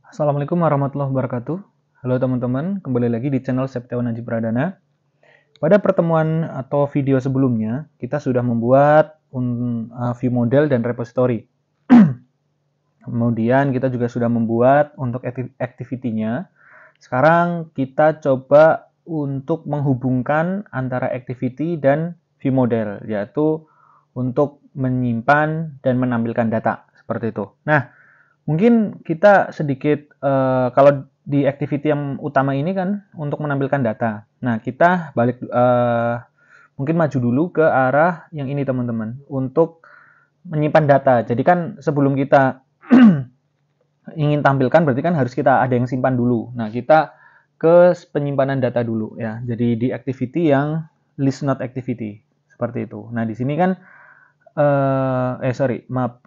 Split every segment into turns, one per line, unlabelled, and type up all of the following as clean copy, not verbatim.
Assalamualaikum warahmatullahi wabarakatuh. Halo teman-teman, kembali lagi di channel Septiawan Najib Pradana. Pada pertemuan atau video sebelumnya, kita sudah membuat view model dan repository. Kemudian kita juga sudah membuat untuk activity-nya. Sekarang kita coba untuk menghubungkan antara activity dan view model, yaitu untuk menyimpan dan menampilkan data, seperti itu. Nah, mungkin kita sedikit, kalau di activity yang utama ini kan untuk menampilkan data. Nah, kita balik, mungkin maju dulu ke arah yang ini teman-teman, untuk menyimpan data. Jadi kan sebelum kita ingin tampilkan berarti kan harus kita ada yang simpan dulu. Nah, kita ke penyimpanan data dulu ya. Jadi di activity yang list not activity seperti itu. Nah, di sini kan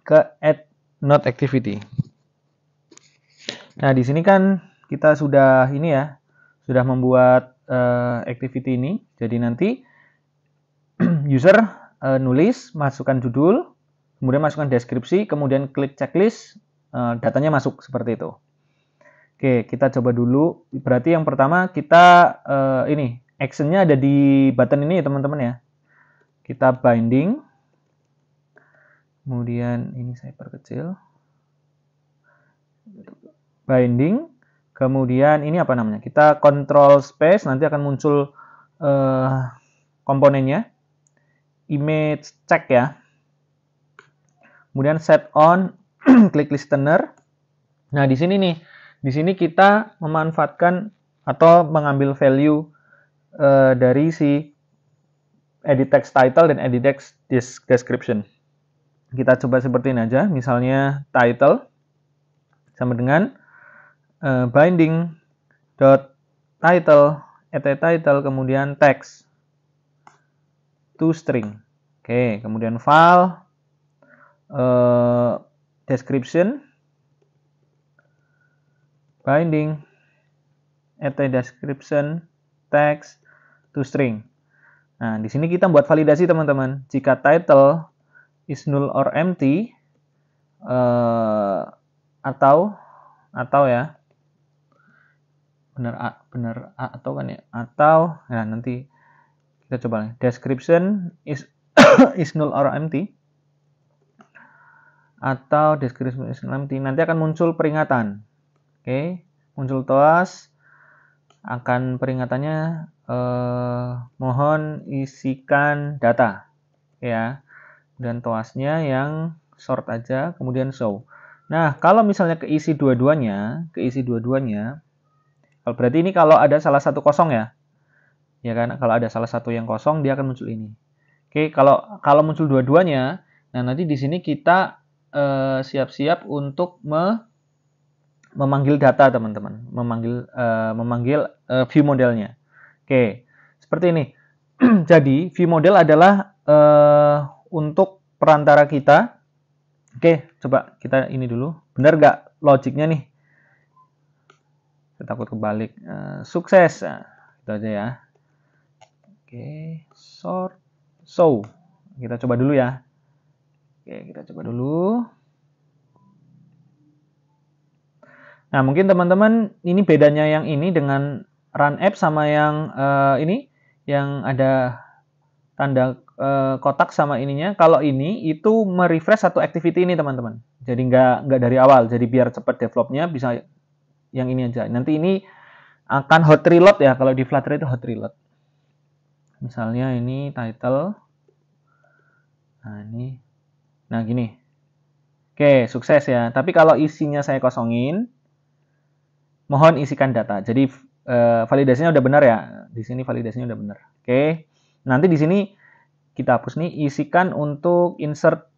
ke add not activity. Nah, di sini kan kita sudah ini ya, sudah membuat activity ini. Jadi nanti user nulis, masukkan judul, kemudian masukkan deskripsi, kemudian klik checklist, datanya masuk seperti itu. Oke, kita coba dulu. Berarti yang pertama kita ini actionnya ada di button ini ya teman-teman ya. Kita binding. Kemudian ini saya perkecil. Binding. Kemudian ini apa namanya? Kita control space, nanti akan muncul komponennya. Image check ya. Kemudian set on klik listener. Nah, di sini nih. Di sini kita memanfaatkan atau mengambil value dari si edit text title dan edit text description. Kita coba seperti ini aja. Misalnya title sama dengan binding dot title title kemudian text to string. Oke, kemudian file description binding description text to string. Nah, di sini kita buat validasi teman-teman. Jika title is null or empty atau ya benar atau kan ya, atau ya nanti kita coba description is is null or empty atau description is null empty, nanti akan muncul peringatan. Oke, muncul TOAS, akan peringatannya mohon isikan data ya, dan TOAS-nya yang short aja, kemudian show. Nah, kalau misalnya keisi dua-duanya, kalau berarti ini kalau ada salah satu kosong ya kan, kalau ada salah satu yang kosong dia akan muncul ini. Oke, kalau muncul dua-duanya, nah nanti di sini kita siap-siap untuk memanggil data teman-teman, memanggil view modelnya. Oke, seperti ini. Jadi view model adalah untuk perantara kita. Oke, coba kita ini dulu. Benar nggak logiknya nih? Saya takut kebalik. Sukses. Nah, itu aja ya. Oke, sort, show. Kita coba dulu ya. Oke, kita coba dulu. Nah, mungkin teman-teman ini bedanya yang ini dengan run app sama yang ini, yang ada tanda kotak sama ininya. Kalau ini itu merefresh satu activity ini teman-teman. Jadi nggak dari awal. Jadi biar cepat developnya bisa yang ini aja. Nanti ini akan hot reload ya. Kalau di Flutter itu hot reload. Misalnya ini title. Nah ini. Nah gini. Oke, sukses ya. Tapi kalau isinya saya kosongin, mohon isikan data. Jadi validasinya udah benar ya. Di sini validasinya udah benar. Oke. Nanti di sini kita hapus nih, isikan untuk insert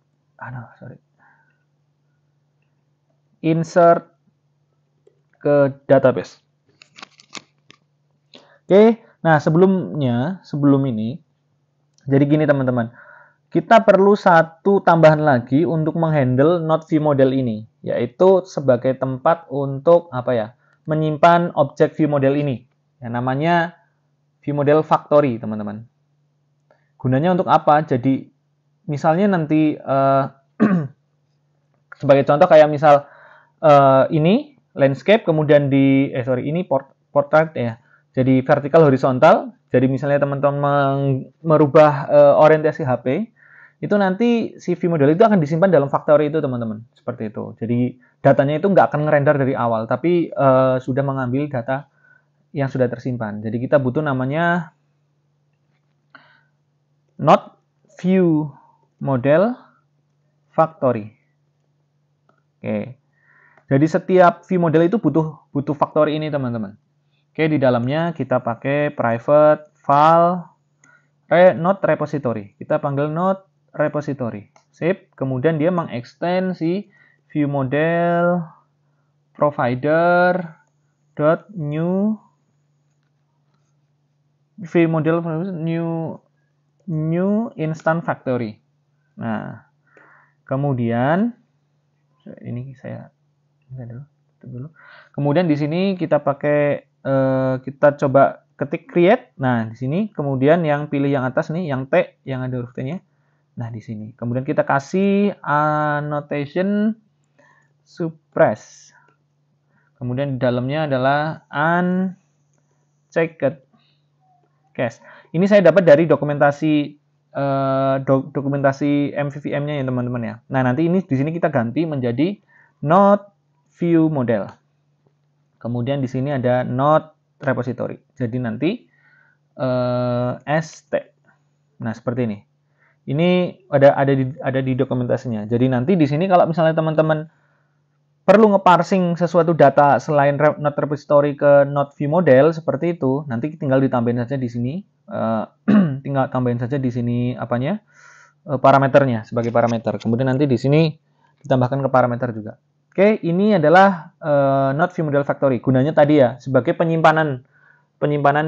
insert ke database. Oke. Nah, sebelum ini jadi gini teman-teman. Kita perlu satu tambahan lagi untuk menghandle not view model ini, yaitu sebagai tempat untuk apa ya? Menyimpan objek view model ini. Yang namanya view model factory, teman-teman. Gunanya untuk apa? Jadi misalnya nanti sebagai contoh kayak misal ini landscape, kemudian ini portrait ya. Jadi vertikal horizontal. Jadi misalnya teman-teman merubah orientasi HP, itu nanti si view model itu akan disimpan dalam factory itu teman-teman. Seperti itu. Jadi datanya itu nggak akan ngerender dari awal, tapi sudah mengambil data yang sudah tersimpan. Jadi kita butuh namanya not view model factory. Oke. Jadi setiap view model itu butuh factory ini teman-teman. Oke, di dalamnya kita pakai private file not repository. Kita panggil not repository. Sip. Kemudian dia mengextend si view model provider .new view model new instant factory. Nah, kemudian ini saya dulu. Kemudian di sini kita pakai kita coba ketik create. Nah, di sini kemudian yang pilih yang atas nih, yang T yang ada huruf T-nya. Nah, di sini. Kemudian kita kasih annotation suppress. Kemudian di dalamnya adalah unchecked cache. Ini saya dapat dari dokumentasi dokumentasi MVVM-nya ya teman-teman ya. Nah, nanti ini di sini kita ganti menjadi not view model. Kemudian di sini ada not repository. Jadi nanti ST. Nah, seperti ini. Ini ada di dokumentasinya. Jadi nanti di sini kalau misalnya teman-teman perlu ngeparsing sesuatu data selain not repository ke not view model seperti itu, nanti tinggal ditambahin saja di sini. Tinggal tambahin saja di sini apanya? Parameternya sebagai parameter. Kemudian nanti di sini ditambahkan ke parameter juga. Oke, ini adalah not view model factory. Gunanya tadi ya sebagai penyimpanan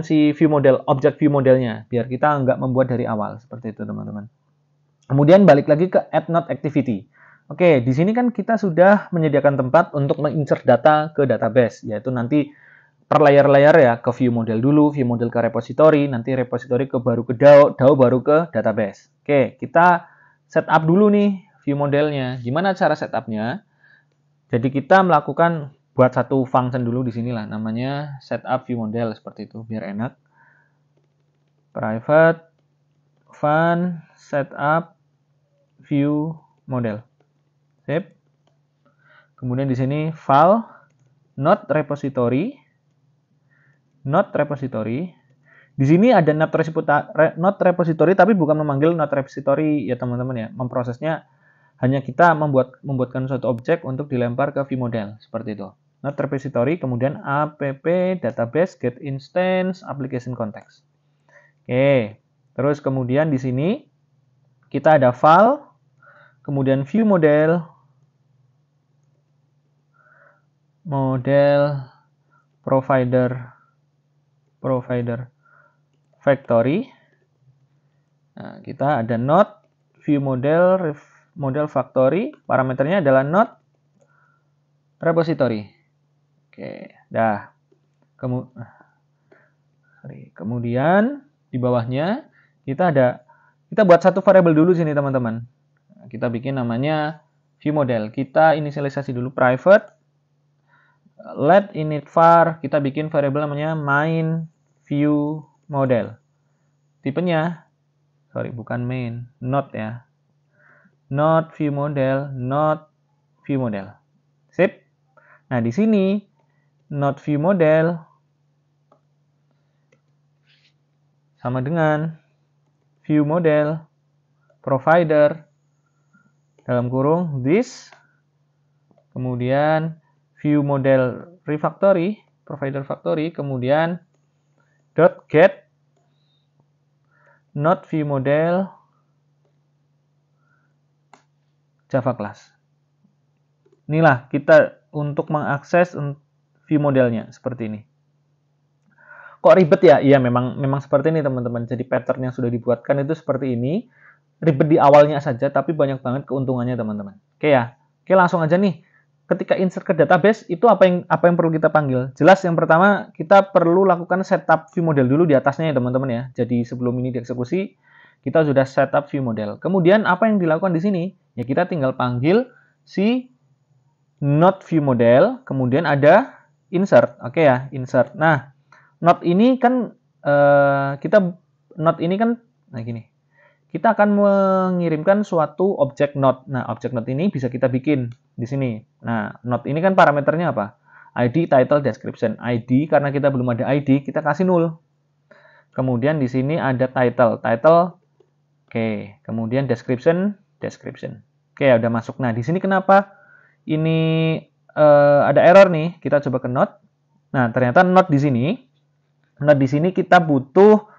si view model, objek view modelnya, biar kita nggak membuat dari awal seperti itu teman-teman. Kemudian balik lagi ke add not activity. Oke, di sini kan kita sudah menyediakan tempat untuk menginsert data ke database, yaitu nanti per layer-layer ya, ke view model dulu, view model ke repository, nanti repository baru ke DAO, DAO baru ke database. Oke, kita setup dulu nih view modelnya. Gimana cara setupnya? Jadi kita melakukan buat satu function dulu di sini lah, namanya setup view model seperti itu, biar enak. Private fun setup view model. Sip. Kemudian di sini file not repository. Di sini ada not repository tapi bukan memanggil not repository ya teman-teman ya. Memprosesnya hanya kita membuatkan suatu objek untuk dilempar ke view model seperti itu. Not repository, kemudian app database get instance application context. Oke. Terus kemudian di sini kita ada file, kemudian view model provider factory. Nah, kita ada not view model factory, parameternya adalah not repository. Oke, dah. Kemudian di bawahnya kita buat satu variabel dulu sini teman-teman. Kita bikin namanya view model. Kita inisialisasi dulu private let init var, kita bikin variabel namanya main view model. Tipenya, bukan main, not ya. Not view model. Sip. Nah, di sini not view model sama dengan view model provider dalam kurung this, kemudian view model refactory, provider factory, kemudian .get not view model Java class. Inilah kita untuk mengakses view modelnya seperti ini. Kok ribet ya? Iya, memang seperti ini teman-teman. Jadi pattern yang sudah dibuatkan itu seperti ini. Ribet di awalnya saja, tapi banyak banget keuntungannya teman-teman. Oke ya. Oke, langsung aja nih. Ketika insert ke database, itu apa yang perlu kita panggil? Jelas yang pertama, kita perlu lakukan setup view model dulu di atasnya ya teman-teman ya. Jadi sebelum ini dieksekusi, kita sudah setup view model. Kemudian apa yang dilakukan di sini? Ya kita tinggal panggil si Node view model, kemudian ada insert. Oke ya, insert. Nah, node ini kan nah gini. Kita akan mengirimkan suatu objek node. Nah, objek node ini bisa kita bikin di sini. Nah, node ini kan parameternya apa? ID, title, description. ID karena kita belum ada ID, kita kasih 0. Kemudian di sini ada title. Oke, kemudian description. Oke, udah masuk. Nah, di sini kenapa ini ada error nih? Kita coba ke node. Nah, ternyata node di sini kita butuh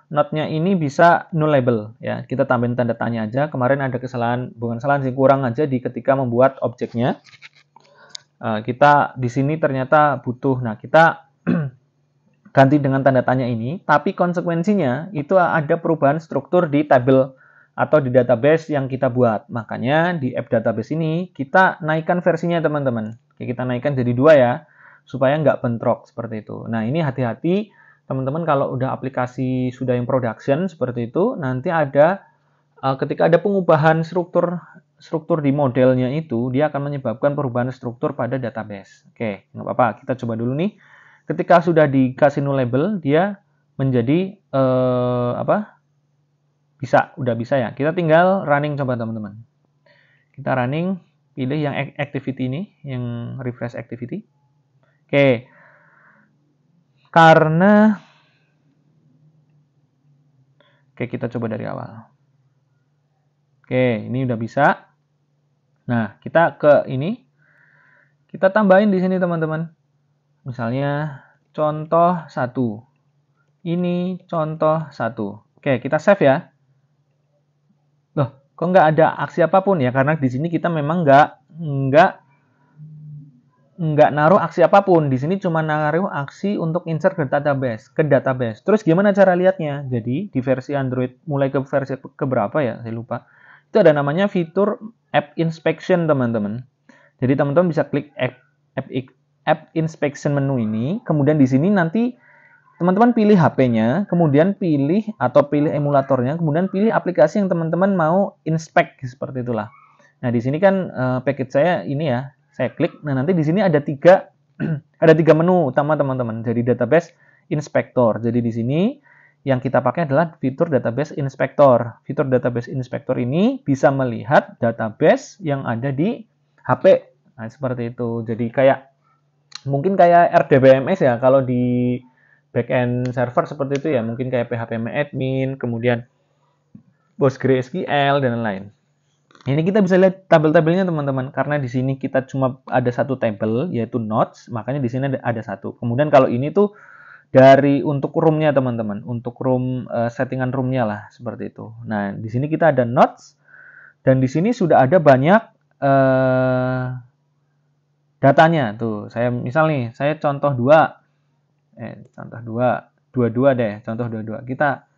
node-nya ini bisa nullable ya. Kita tambahin tanda tanya aja. Kemarin ada kesalahan, bukan kesalahan sih, kurang aja di ketika membuat objeknya. Kita di sini ternyata butuh. Nah, kita ganti dengan tanda tanya ini, tapi konsekuensinya itu ada perubahan struktur di tabel atau di database yang kita buat. Makanya di app database ini kita naikkan versinya teman-teman. Kita naikkan jadi 2 ya, supaya nggak bentrok seperti itu. Nah, ini hati-hati teman-teman kalau udah aplikasi sudah yang production seperti itu, nanti ada ketika ada pengubahan struktur di modelnya itu, dia akan menyebabkan perubahan struktur pada database. Oke, nggak apa-apa. Kita coba dulu nih. Ketika sudah dikasih nullable, dia menjadi udah bisa ya. Kita tinggal running coba teman-teman. Kita running, pilih yang activity ini, yang refresh activity. Oke. Oke, kita coba dari awal. Oke, ini udah bisa. Nah, kita ke ini. Kita tambahin di sini teman-teman. Misalnya contoh 1. Ini contoh 1. Oke, kita save ya. Loh, kok nggak ada aksi apapun ya? Karena di sini kita memang nggak naruh aksi apapun. Di sini cuma naruh aksi untuk insert ke database. Terus gimana cara lihatnya? Jadi di versi Android mulai ke versi keberapa ya? Saya lupa. Itu ada namanya fitur App Inspection teman-teman. Jadi teman-teman bisa klik App Inspection menu ini. Kemudian di sini nanti teman-teman pilih HP-nya, kemudian pilih emulatornya, kemudian pilih aplikasi yang teman-teman mau inspect seperti itulah. Nah di sini kan package saya ini ya. Saya klik, nah nanti di sini ada tiga menu utama teman-teman. Jadi database inspector. Jadi di sini yang kita pakai adalah fitur database inspector. Fitur database inspector ini bisa melihat database yang ada di HP. Nah seperti itu. Jadi mungkin kayak RDBMS ya. Kalau di backend server seperti itu ya. Mungkin kayak php-admin, kemudian PostgreSQL dan lain-lain. Ini kita bisa lihat tabel-tabelnya teman-teman, karena di sini kita cuma ada satu tabel yaitu nodes, makanya di sini ada satu. Kemudian kalau ini tuh untuk room-nya teman-teman, untuk room settingan room-nya lah seperti itu. Nah di sini kita ada nodes dan di sini sudah ada banyak datanya tuh. Saya misal nih, saya contoh 2, contoh 22 deh, contoh 22. Kita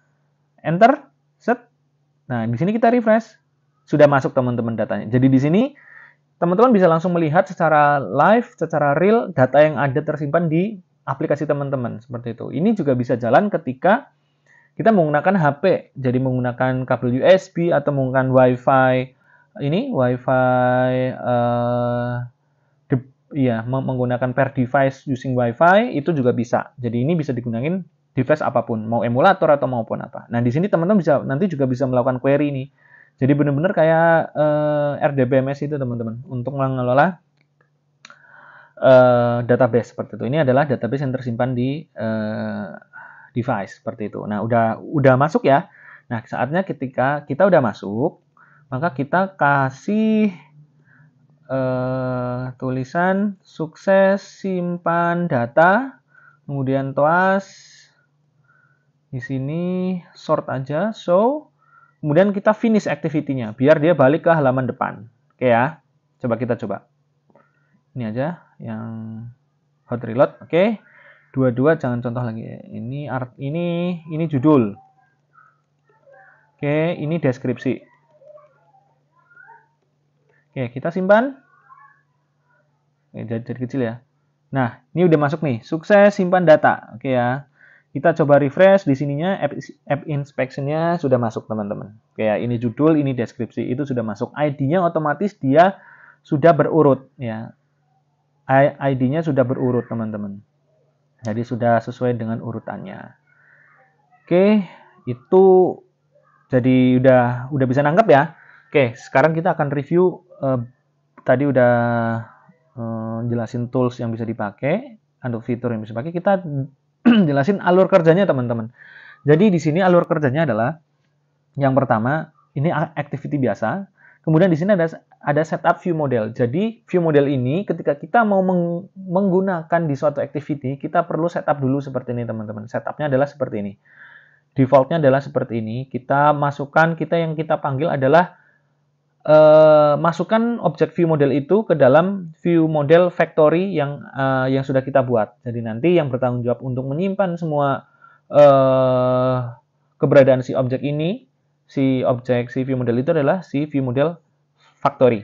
enter, set. Nah di sini kita refresh. Sudah masuk teman-teman datanya. Jadi di sini teman-teman bisa langsung melihat secara live, secara real data yang ada tersimpan di aplikasi teman-teman seperti itu. Ini juga bisa jalan ketika kita menggunakan HP, jadi menggunakan kabel USB atau menggunakan WiFi. Menggunakan per device using WiFi itu juga bisa. Jadi ini bisa digunakan device apapun, mau emulator atau maupun apa. Nah di sini teman-teman nanti juga bisa melakukan query nih. Jadi benar-benar kayak RDBMS itu teman-teman untuk mengelola database seperti itu. Ini adalah database yang tersimpan di device seperti itu. Nah, udah masuk ya. Nah, saatnya ketika kita udah masuk, maka kita kasih tulisan sukses simpan data, kemudian toas di sini sort aja, show. Kemudian kita finish activity-nya, biar dia balik ke halaman depan. Oke ya, kita coba. Ini aja, yang hot reload. Oke, 22 jangan contoh lagi. Ini judul. Oke, ini deskripsi. Oke, kita simpan. Oke, jadi kecil ya. Nah, ini udah masuk nih, sukses simpan data. Oke ya. Kita coba refresh di sininya app inspection-nya sudah masuk teman-teman. Kayak ini judul, ini deskripsi, itu sudah masuk. ID-nya otomatis dia sudah berurut ya. ID-nya sudah berurut, teman-teman. Jadi sudah sesuai dengan urutannya. Oke, itu jadi udah bisa nangkep ya. Oke, sekarang kita akan review tadi udah jelasin tools yang bisa dipakai, untuk fitur yang bisa dipakai. Kita jelasin alur kerjanya, teman-teman. Jadi di sini alur kerjanya adalah yang pertama, ini activity biasa. Kemudian di sini ada setup view model. Jadi view model ini ketika kita mau menggunakan di suatu activity, kita perlu setup dulu seperti ini, teman-teman. Setupnya adalah seperti ini. Defaultnya adalah seperti ini. Kita masukkan, yang kita panggil adalah masukkan objek view model itu ke dalam view model factory yang sudah kita buat. Jadi nanti yang bertanggung jawab untuk menyimpan semua keberadaan si objek ini, si view model itu adalah si view model factory,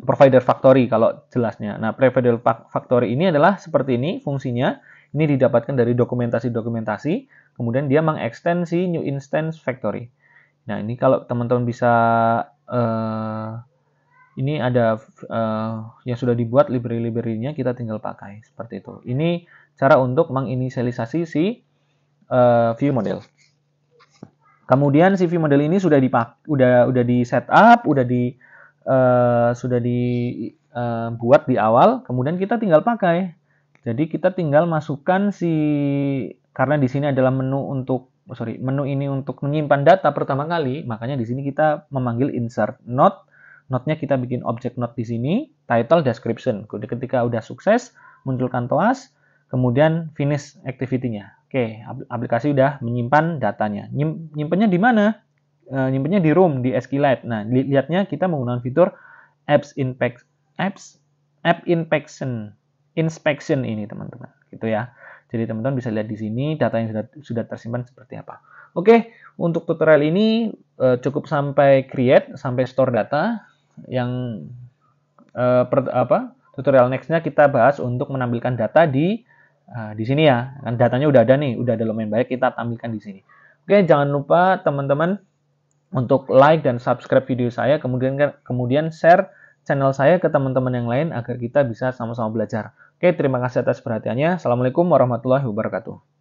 provider factory kalau jelasnya. Nah, provider factory ini adalah seperti ini fungsinya. Ini didapatkan dari dokumentasi, kemudian dia mengekstensi new instance factory. Nah, ini kalau teman-teman bisa ini ada yang sudah dibuat library-nya, kita tinggal pakai seperti itu. Ini cara untuk menginisialisasi si view model. Kemudian si view model ini sudah di setup, sudah dibuat di awal, kemudian kita tinggal pakai. Jadi kita tinggal masukkan karena di sini adalah menu ini untuk menyimpan data pertama kali, makanya di sini kita memanggil insert node. Node-nya kita bikin objek node di sini, title, description. Ketika udah sukses, munculkan TOAS, kemudian finish activity-nya. Oke, aplikasi udah menyimpan datanya. Nyimpannya di mana? Nyimpannya di room, di SQLite. Nah, lihatnya kita menggunakan fitur App Inspection ini, teman-teman. Gitu ya. Jadi teman-teman bisa lihat di sini data yang sudah tersimpan seperti apa. Oke, untuk tutorial ini cukup sampai create, sampai store data. Yang tutorial next-nya kita bahas untuk menampilkan data di sini ya. Kan datanya udah ada nih, udah ada lumayan baik, kita tampilkan di sini. Oke, jangan lupa teman-teman untuk like dan subscribe video saya, kemudian share channel saya ke teman-teman yang lain agar kita bisa sama-sama belajar. Oke, terima kasih atas perhatiannya. Assalamualaikum warahmatullahi wabarakatuh.